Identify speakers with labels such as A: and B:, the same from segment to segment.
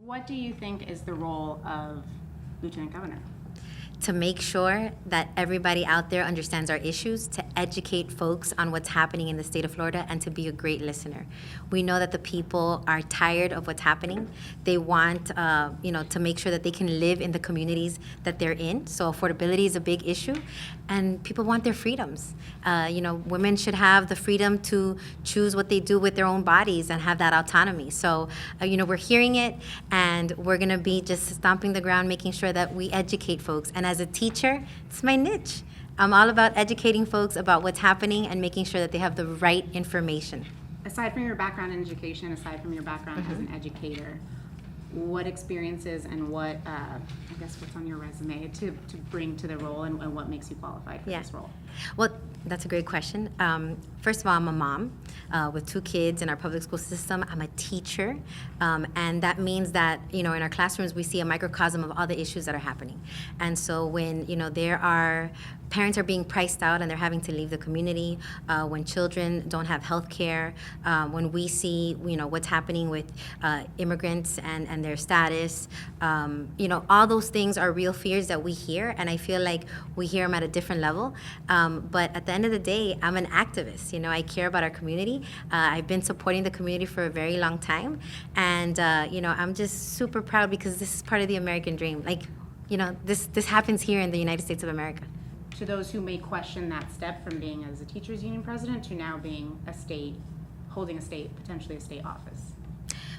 A: What do you think is the role of Lieutenant Governor?
B: To make sure that everybody out there understands our issues, to educate folks on what's happening in the state of Florida, and to be a great listener. We know that the people are tired of what's happening. They want, to make sure that they can live in the communities that they're in. So affordability is a big issue, and people want their freedoms. Women should have the freedom to choose what they do with their own bodies and have that autonomy. So, we're hearing it, and we're gonna be just stomping the ground, making sure that we educate folks. And as a teacher, it's my niche. I'm all about educating folks about what's happening and making sure that they have the right information.
A: Aside from your background in education, aside from your background as an educator, what experiences and what, what's on your resume to bring to the role, and what makes you qualified for this role?
B: Well, that's a great question. First of all, I'm a mom with 2 kids in our public school system. I'm a teacher, and that means that, in our classrooms, we see a microcosm of all the issues that are happening. And so when, parents are being priced out and they're having to leave the community, when children don't have health care, when we see, what's happening with immigrants and their status, all those things are real fears that we hear, and I feel like we hear them at a different level. But at the end of the day, I'm an activist. I care about our community. I've been supporting the community for a very long time, and I'm just super proud because this is part of the American dream. This happens here in the United States of America.
A: To those who may question that step from being as a teachers union president to now being holding potentially a state office?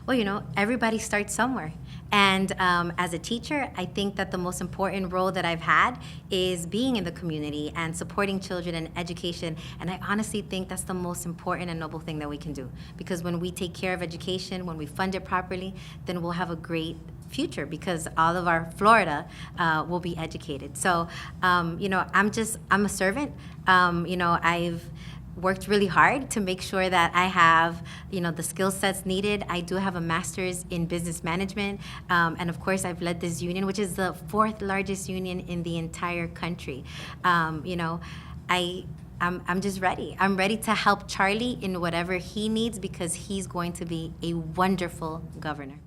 B: Well, everybody starts somewhere. And as a teacher, I think that the most important role that I've had is being in the community and supporting children and education. And I honestly think that's the most important and noble thing that we can do. Because when we take care of education, when we fund it properly, then we'll have a great future, because all of our Florida will be educated. So, I'm a servant. I've worked really hard to make sure that I have, the skill sets needed. I do have a master's in business management, and of course I've led this union, which is the 4th largest union in the entire country. I'm just ready. I'm ready to help Charlie in whatever he needs, because he's going to be a wonderful governor.